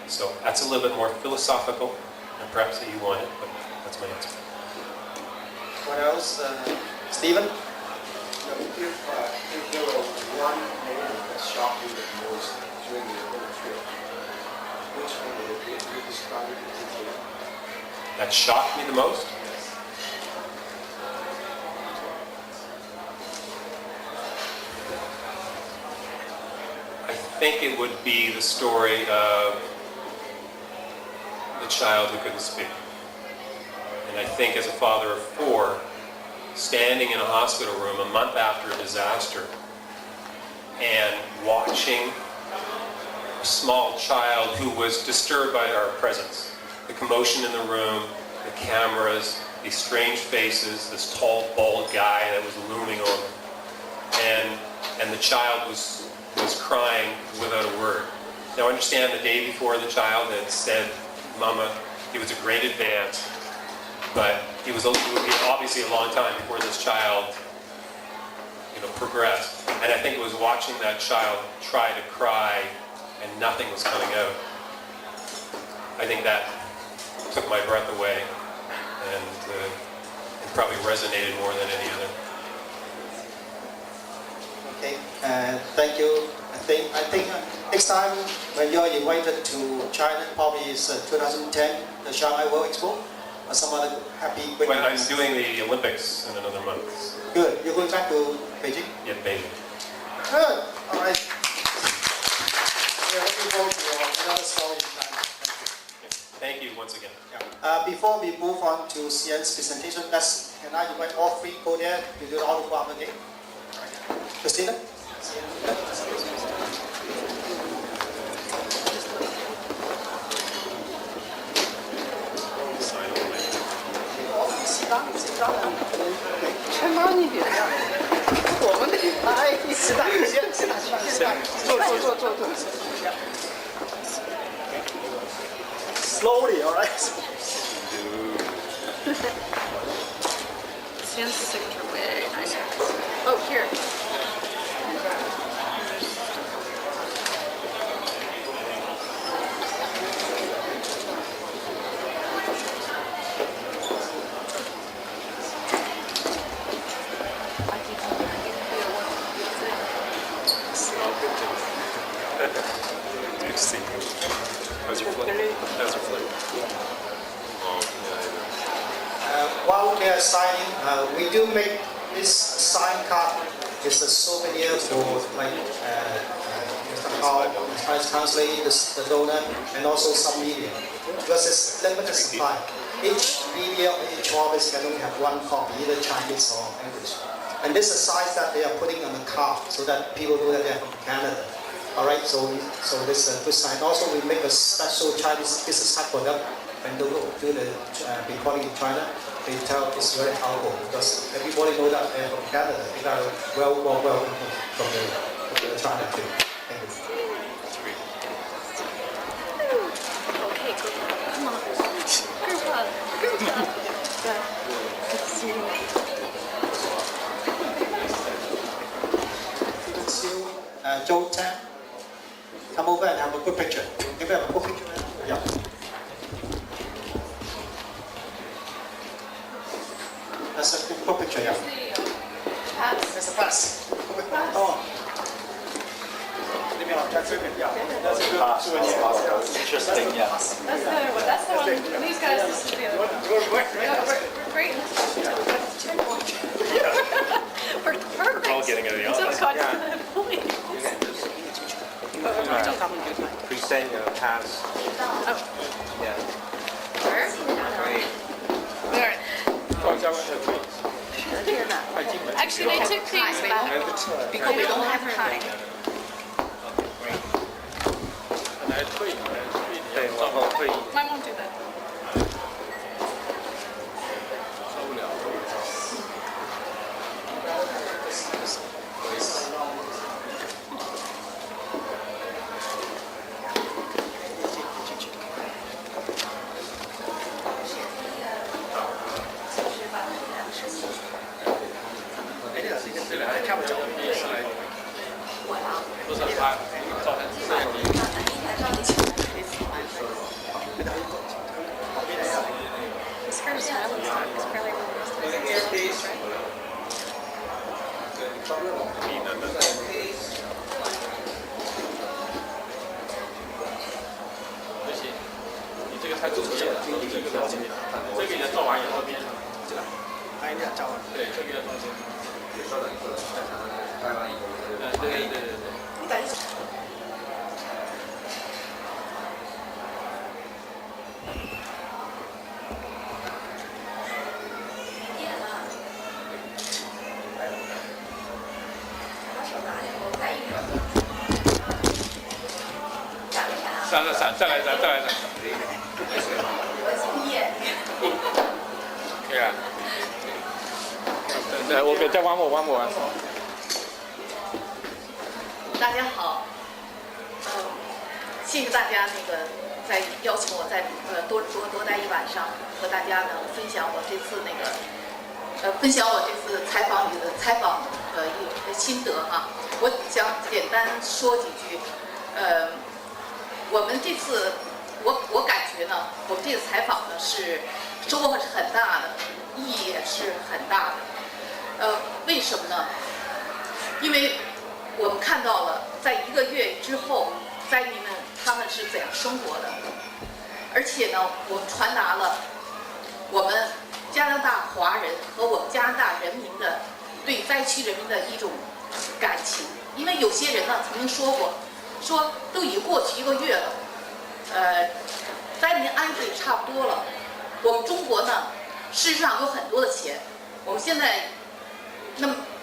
So that's a little bit more philosophical, and perhaps that you wanted, but that's my answer. What else? Stephen? If there were one name that shocked you the most during the whole trip, which one would it be? Could you describe it in detail? That shocked me the most? I think it would be the story of the child who couldn't speak. And I think as a father of 4, standing in a hospital room a month after a disaster and watching a small child who was disturbed by our presence. The commotion in the room, the cameras, these strange faces, this tall, bald guy that was looming over. And the child was crying without a word. Now understand the day before the child had said, Mama, it was a great advance, but it would be obviously a long time before this child progressed. And I think it was watching that child try to cry and nothing was coming out. I think that took my breath away and it probably resonated more than any other. Okay, thank you. I think next time when you're invited to China, probably is 2010, the Shanghai World Expo, or some other happy great Well, I'm news. doing the Olympics in another month. Good. You're going back to Beijing? Yeah, Beijing. Good. All right. We're looking forward to another story in China. Thank you once again. Before we move on to Xian's presentation, can I invite all 3 go there to do the autograph again? Christina? Slowly, all right? Xian's signature way nice. Oh, here. Interesting. How's your flight? How's your flight? Oh, While they are signing, we do make this sign card. It's a souvenir for like Mr. Hao, Vice Chancellor, the donor, and also some media. Because it's limited supply. Each media or each office can only have one copy, either Chinese or English. And this is a size that they are putting on the card so that people know that they are from Canada. All right, so this is a good sign. Also, we make a special Chinese business card for them. When they go do the recording in China, they tell it's very helpful because everybody knows that they're from Canada. They are welcome from the China too. Thank you. Okay, good. Come on. Group hug. Group hug. Good to see you. Good to see you. Joe Tan, come over and have a good picture. Give me a good picture. Yeah. That's a good picture, yeah. There's a pass. Oh. That's a good Interesting, yeah. That's the one. These guys, this is the other one. Great. Perfect. We're all getting it. So we got to the point. Present your pass. Oh. Yeah. Where? Great. There. Actually, they took things back because we don't have time. 对，往后退一点。 I won't do that. 受不了。这俩还看不着，第一次来。不是他照相机摄像机。 This girl's smiling. It's probably really nice. 不行，你这个太注意了，这个要这个要照完以后边上，这个，哎，你照完，对，这个要照边上。对。你等一下。再来。对啊。我给再弯我。大家好，谢谢大家在邀请我在多待一晚上，和大家分享我这次采访一个心得哈。我想简单说几句，我们这次我感觉呢，我们这次采访呢是收获是很大的，意义也是很大的。为什么呢？因为我们看到了，在1个月之后，灾民们他们是怎样生活的，而且呢，我们传达了我们加拿大华人和我们加拿大人民的对灾区人民的一种感情。因为有些人呢曾经说过，说都已经过去1个月了，灾民安置也差不多了。我们中国呢，事实上有很多的钱，我们现在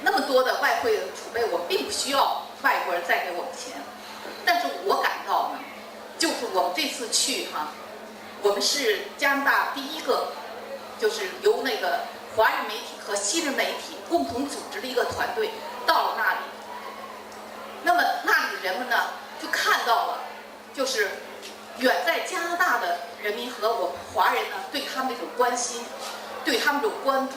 那么多的外汇储备，我们并不需要外国人再给我们钱。但是我感到呢，就是我们这次去我们是加拿大第一个，就是由那个华人媒体和新人媒体共同组织的一个团队到了那里。那么那里的人们呢，就看到了，就是远在加拿大的人民和我们华人呢，对他们这种关心，对他们这种关注。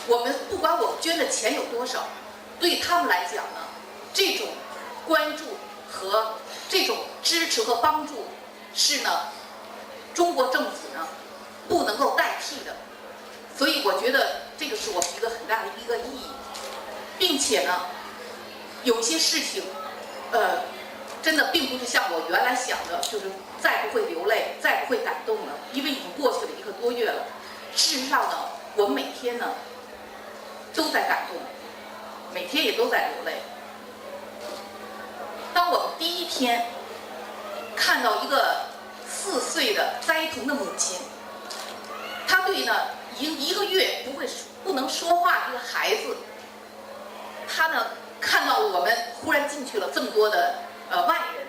我们不管我们捐的钱有多少，对他们来讲呢，这种关注和这种支持和帮助是呢，中国政府呢不能够代替的。所以我觉得这个是我们一个很大的一个意义，并且呢，有些事情，真的并不是像我原来想的，就是再不会流泪，再不会感动了，因为已经过去了1个多月了。事实上呢，我们每天呢都在感动，每天也都在流泪。当我们第一天看到一个4岁的呆童的母亲，她对呢已经1个月不能说话这个孩子，她呢看到我们忽然进去了这么多的外人，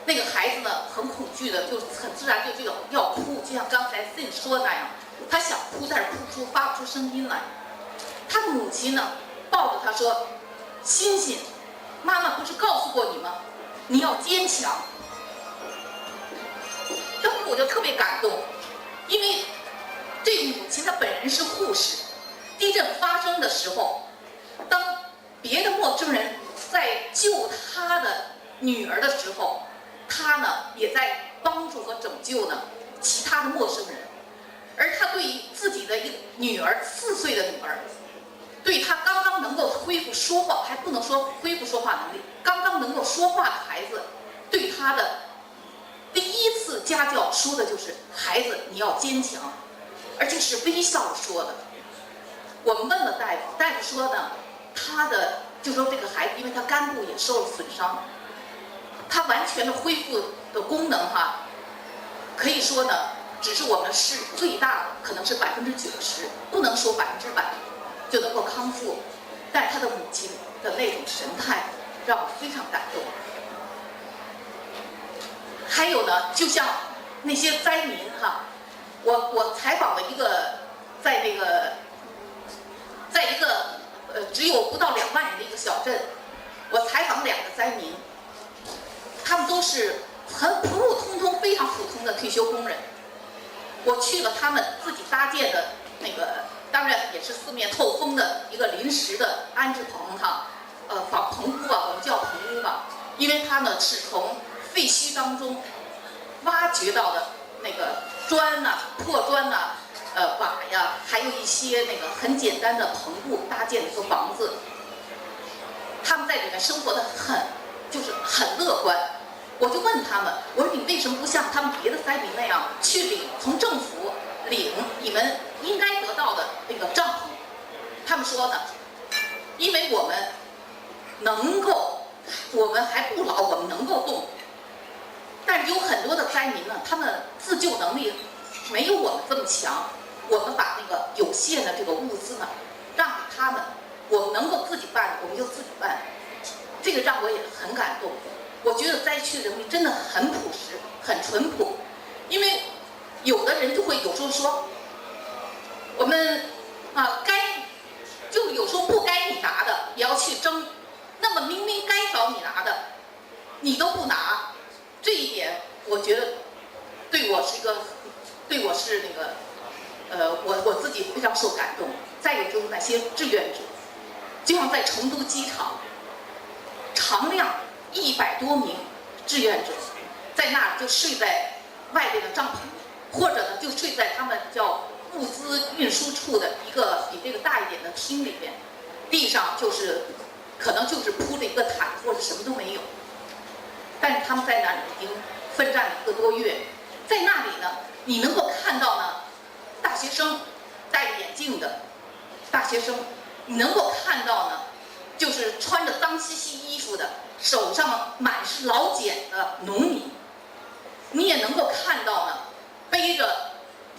那个孩子呢很恐惧的，就很自然就要哭，就像刚才 Sin 说的那样，他想哭，但是发不出声音来。他的母亲呢抱着他说：“欣欣，妈妈不是告诉过你吗？你要坚强。”当时我就特别感动，因为这个母亲她本人是护士，地震发生的时候，当别的陌生人在救她的女儿的时候，她呢也在帮助和拯救呢其他的陌生人。而她对于自己的一个女儿，4岁的女儿，对她刚刚能够恢复说话，还不能说恢复说话能力，刚刚能够说话的孩子，对她的第1次家教说的就是孩子你要坚强，而且是微笑说的。我们问了大夫，大夫说呢，就说这个孩子因为他肝部也受了损伤，他完全的恢复的功能可以说呢，只是我们是最大的，可能是90%，不能说100%就能够康复。但是他的母亲的那种神态让我非常感动。还有呢，就像那些灾民我采访了一个在一个只有不到2万人的一个小镇，我采访2个灾民，他们都是很普普通通、非常普通的退休工人。我去了他们自己搭建的那个，当然也是4面透风的一个临时的安置棚棚屋我们叫棚屋因为它呢是从废墟当中挖掘到的那个砖破砖瓦呀，还有一些那个很简单的棚户搭建的一个房子。他们在里面生活的很乐观。我就问他们，我说你为什么不像他们别的灾民那样去从政府领你们应该得到的那个帐篷？他们说呢，因为我们还不老，我们能够动。但是有很多的灾民呢，他们自救能力没有我们这么强。我们把那个有限的这个物资呢，让给他们，我们能够自己办，我们就自己办。这个让我也很感动。我觉得灾区的人民真的很朴实，很淳朴。因为有的人就会有时候说，我们就有时候不该你拿的也要去争，那么明明该找你拿的，你都不拿，这一点我觉得对我是那个我自己非常受感动。再有就是那些志愿者，就像在成都机场，常量100多名志愿者在那儿就睡在外边的帐篷里，或者呢就睡在他们叫物资运输处的一个比这个大一点的厅里边，地上可能就是铺着一个毯或者什么都没有，但是他们在那里已经奋战了1个多月。在那里呢，你能够看到呢，大学生戴着眼镜的大学生，你能够看到呢，就是穿着脏兮兮衣服的，手上满是老茧的农民，你也能够看到呢，背着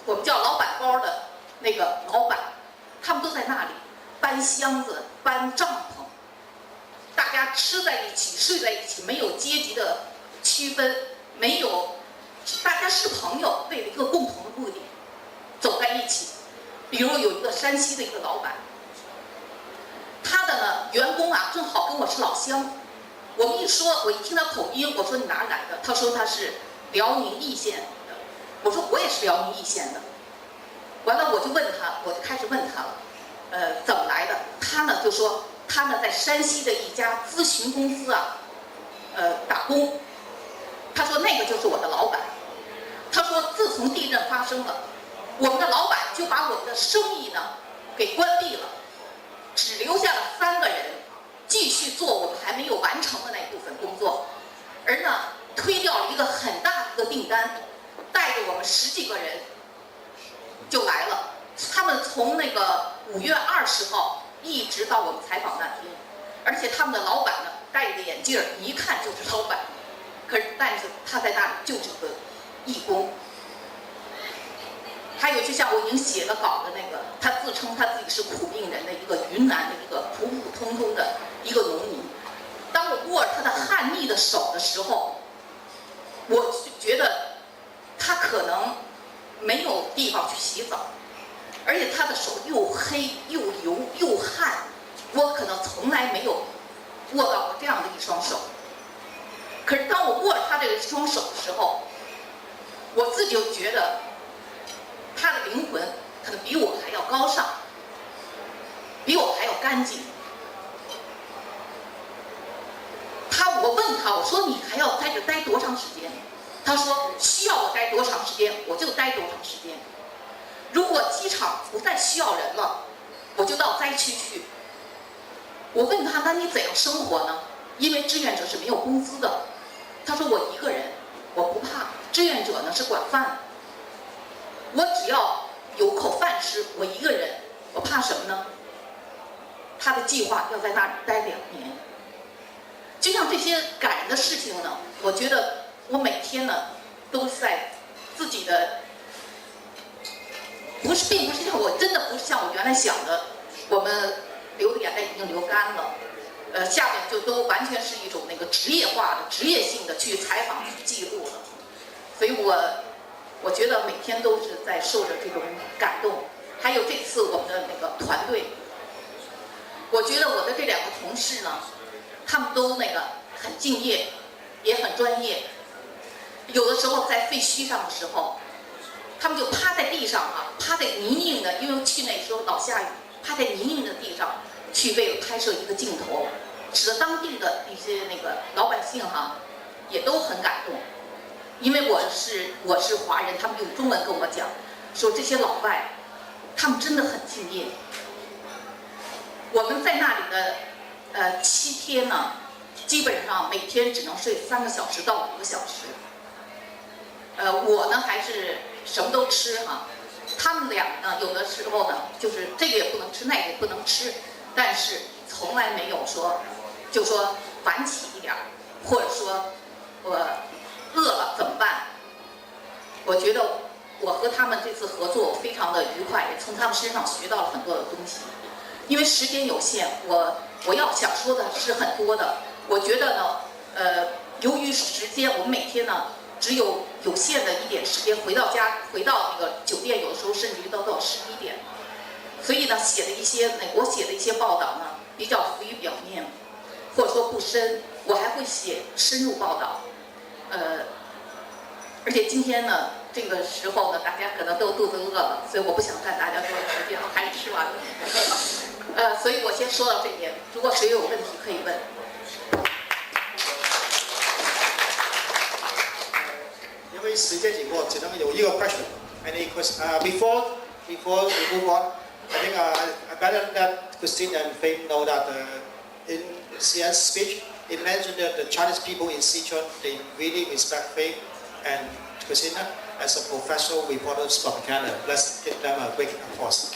我们叫老板包的那个老板，他们都在那里搬箱子、搬帐篷，大家吃在一起、睡在一起，没有阶级的区分，没有，大家是朋友，为了一个共同的目的走在一起。比如有一个山西的一个老板，他的呢员工正好跟我是老乡。我一听他口音，我说你哪来的？他说他是辽宁义县的。我说我也是辽宁义县的。完了我就开始问他了，怎么来的？他呢就说他呢在山西的一家咨询公司打工。他说那个就是我的老板。他说自从地震发生了，我们的老板就把我们的生意呢给关闭了，只留下了3个人继续做我们还没有完成的那部分工作。而呢推掉了一个很大的一个订单，带着我们10几个人就来了。他们从那个5月20号一直到我们采访那天，而且他们的老板呢戴着眼镜儿，一看就是老板，但是他在那里就是个义工。还有就像我已经写了稿的那个，他自称他自己是苦命人的一个云南的一个普普通通的一个农民。当我握着他的汗腻的手的时候，我觉得他可能没有地方去洗澡，而且他的手又黑又油又汗，我可能从来没有握到过这样的一双手。可是当我握着他这个双手的时候，我自己就觉得他的灵魂可能比我还要高尚，比我还要干净。我问他，我说你还要在这待多长时间？他说需要我待多长时间我就待多长时间。如果机场不再需要人了，我就到灾区去。我问他，那你怎样生活呢？因为志愿者是没有工资的。他说我一个人，我不怕。志愿者呢是管饭的，我只要有口饭吃，我一个人，我怕什么呢？他的计划要在那里待2年。就像这些感人的事情呢，我觉得我每天呢都是在自己的，并不是像我真的不是像我原来想的，我们流的眼泪已经流干了，下面就都完全是一种那个职业化的、职业性的去采访、去记录了。所以我觉得每天都是在受着这种感动。还有这次我们的那个团队，我觉得我的这2个同事呢，他们都那个很敬业，也很专业。有的时候在废墟上的时候，他们就趴在地上趴在泥泞的，因为去那时候老下雨，趴在泥泞的地上去为了拍摄一个镜头，使得当地的一些那个老百姓也都很感动。因为我是华人，他们用中文跟我讲，说这些老外，他们真的很敬业。我们在那里的7天呢，基本上每天只能睡3个小时到5个小时。我呢还是什么都吃他们俩呢有的时候呢就是这个也不能吃，那个也不能吃，但是从来没有就说晚起一点，或者说我饿了怎么办？我觉得我和他们这次合作非常的愉快，也从他们身上学到了很多的东西。因为时间有限，我要想说的是很多的。我觉得呢，由于时间，我们每天呢只有限的一点时间，回到家，回到那个酒店，有的时候甚至于到11点。所以呢，我写的一些报道呢，比较浮于表面，或者说不深。我还会写深入报道。而且今天呢，这个时候呢，大家可能都肚子饿了，所以我不想占大家多少时间，还是吃完了。所以我先说到这边，如果谁有问题可以问。因为时间紧迫，只能有一个 question. Any question? Before we move on, I think I better let Christine and Faith know that in Xian's speech, it mentioned that the Chinese people in Sichuan, they really respect Faith and Christina as a professional reporters from Canada. Let's give them a big applause.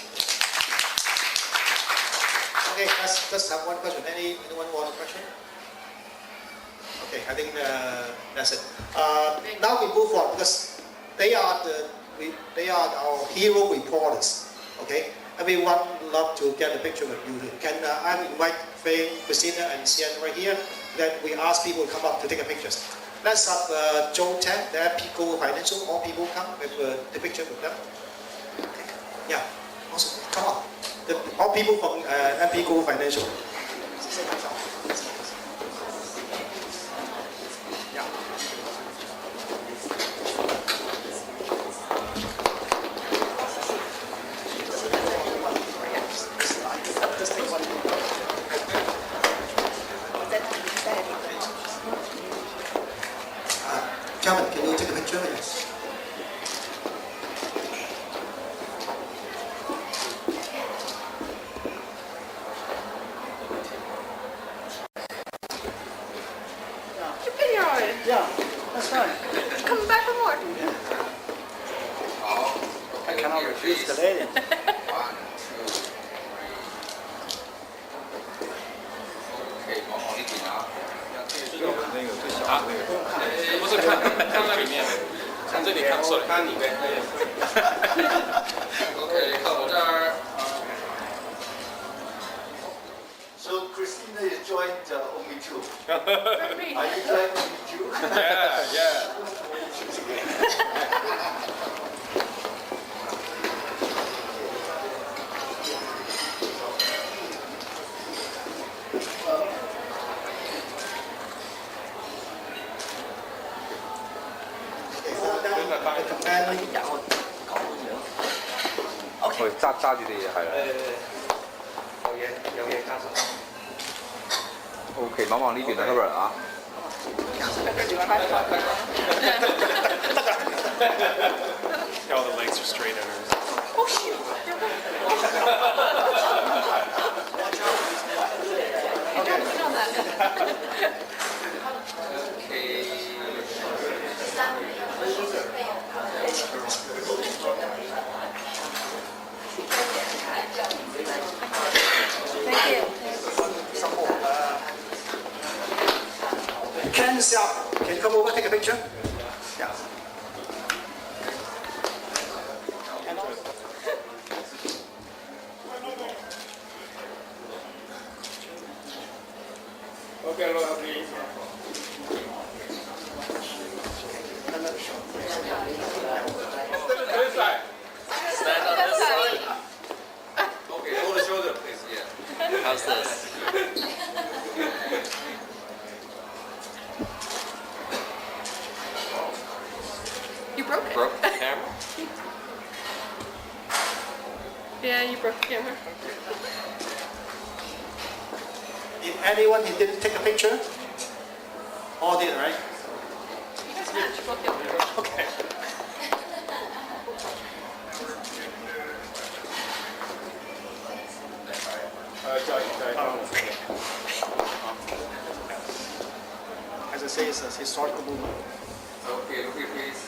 Okay, let's have one question. Anyone want a question? Okay, I think that's it. Now we move on because they are our hero reporters. Okay, everyone love to get a picture with you. Can I invite Faye, Christina, and Xian right here? Then we ask people to come up to take a picture. Let's have Joe Tan, the MP Global Financial. All people come with the picture with them. Yeah, also come on. All people from MP Global Financial. Gentlemen, can you take a picture? Yes. cannot refuse the lady. So Christina is joined only two. Are you joined only two? Yeah. OK，揸住啲嘢係啦。有嘢加上。OK，望望呢邊啊 ，Herbert 啊。All the legs are straight at her. Oh shoot! Put on that. Thank you. Ken Xiao, can you come over take a picture? Yeah. Okay, Laura, please. This side. Stand on this side. Okay, hold the shoulder, please. Yeah. How's this? You broke it. Broke the camera? Yeah, you broke the camera. Did anyone who didn't take a picture? All did, right? You guys match. Both of you. Okay. As I say, it's a historical movement. Okay, okay, please.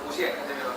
弧线看这边吗？